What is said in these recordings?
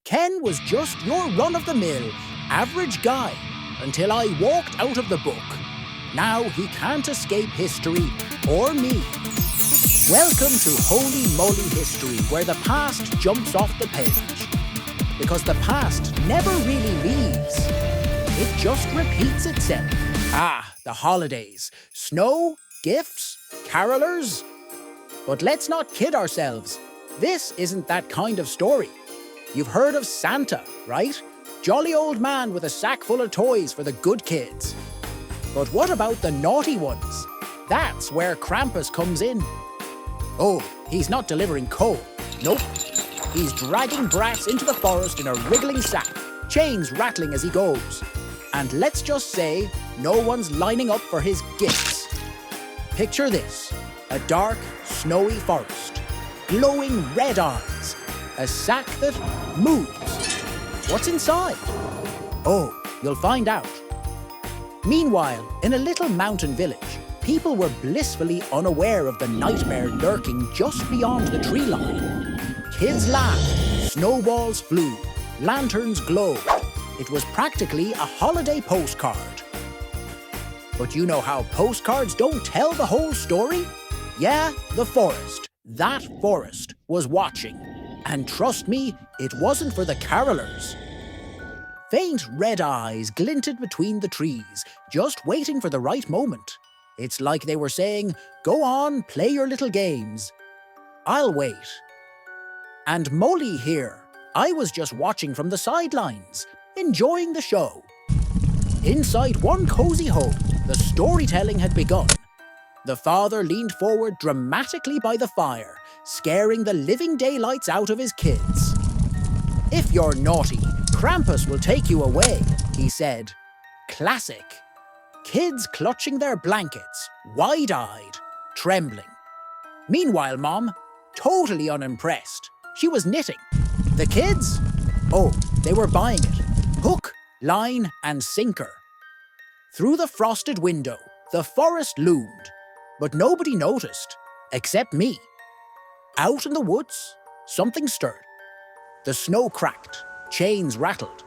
Ken was just your run-of-the-mill, average guy, until I walked out of the book. Now he can't escape history, or me. Welcome to Holy Moly History, where the past jumps off the page. Because the past never really leaves. It just repeats itself. Ah, the holidays. Snow, gifts, carolers. But let's not kid ourselves. This isn't that kind of story. You've heard of Santa, right? Jolly old man with a sack full of toys for the good kids. But what about the naughty ones? That's where Krampus comes in. Oh, he's not delivering coal. Nope. He's dragging brats into the forest in a wriggling sack, chains rattling as he goes. And let's just say, no one's lining up for his gifts. Picture this, a dark, snowy forest, glowing red eyes, a sack that moves. What's inside? Oh, you'll find out. Meanwhile, in a little mountain village, people were blissfully unaware of the nightmare lurking just beyond the tree line. Kids laughed, snowballs flew, lanterns glowed. It was practically a holiday postcard. But you know how postcards don't tell the whole story? Yeah, the forest, that forest, was watching. And trust me, it wasn't for the carolers. Faint red eyes glinted between the trees, just waiting for the right moment. It's like they were saying, go on, play your little games. I'll wait. And Moly here. I was just watching from the sidelines, enjoying the show. Inside one cozy home, the storytelling had begun. The father leaned forward dramatically by the fire, scaring the living daylights out of his kids. If you're naughty, Krampus will take you away, he said. Classic. Kids clutching their blankets, wide-eyed, trembling. Meanwhile, Mom, totally unimpressed. She was knitting. The kids? Oh, they were buying it. Hook, line, and sinker. Through the frosted window, the forest loomed. But nobody noticed, except me. Out in the woods, something stirred. The snow cracked, chains rattled,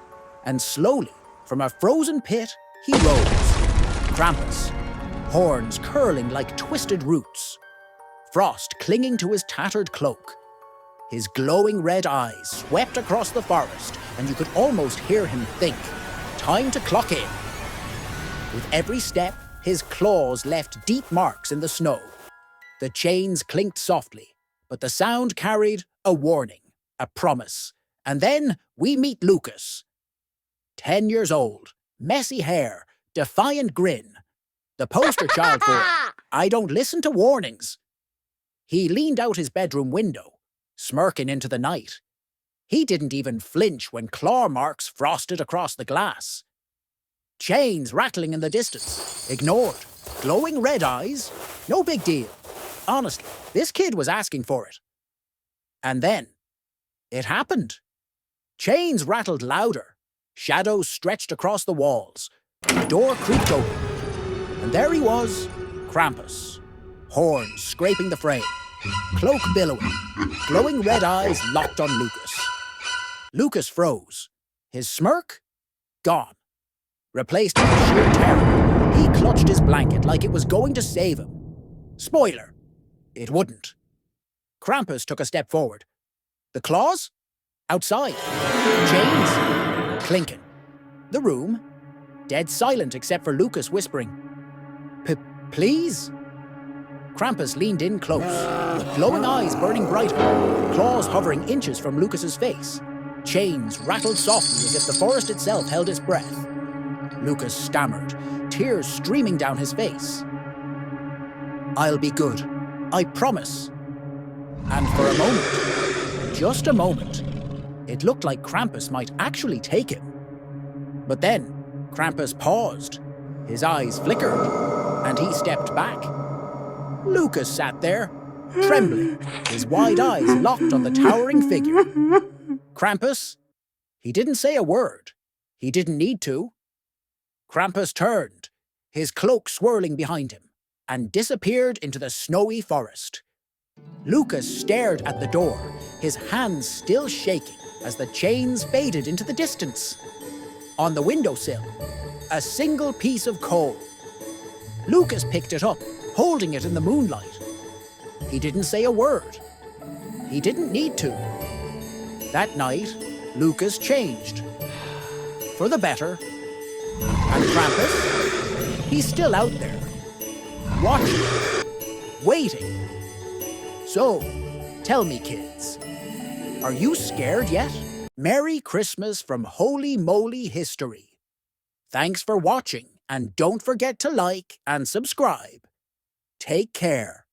and slowly, from a frozen pit, he rose. Krampus, horns curling like twisted roots. Frost clinging to his tattered cloak. His glowing red eyes swept across the forest, and you could almost hear him think, time to clock in. With every step, his claws left deep marks in the snow. The chains clinked softly, but the sound carried a warning, a promise. And then we meet Lucas. 10 years old, messy hair, defiant grin. The poster child for I don't listen to warnings. He leaned out his bedroom window, smirking into the night. He didn't even flinch when claw marks frosted across the glass. Chains rattling in the distance, ignored. Glowing red eyes, no big deal. Honestly, this kid was asking for it. And then, it happened. Chains rattled louder. Shadows stretched across the walls. The door creaked open. And there he was, Krampus. Horns scraping the frame. Cloak billowing. Glowing red eyes locked on Lucas. Lucas froze. His smirk? Gone. Replaced by sheer terror. He clutched his blanket like it was going to save him. Spoiler. It wouldn't. Krampus took a step forward. The claws? Outside. Chains? Clinking. The room? Dead silent except for Lucas whispering, Please? Krampus leaned in close, with glowing eyes burning brighter, claws hovering inches from Lucas's face. Chains rattled softly as if the forest itself held its breath. Lucas stammered, tears streaming down his face. I'll be good. I promise. And for a moment, just a moment, it looked like Krampus might actually take him. But then, Krampus paused. His eyes flickered, and he stepped back. Lucas sat there, trembling, his wide eyes locked on the towering figure. Krampus? He didn't say a word. He didn't need to. Krampus turned, his cloak swirling behind him, and disappeared into the snowy forest. Lucas stared at the door, his hands still shaking, as the chains faded into the distance. On the windowsill, a single piece of coal. Lucas picked it up, holding it in the moonlight. He didn't say a word. He didn't need to. That night, Lucas changed. For the better. And Krampus, he's still out there. Watching. Waiting. So, tell me, kids, are you scared yet? Merry Christmas from Holy Moly History. Thanks for watching, and don't forget to like and subscribe. Take care.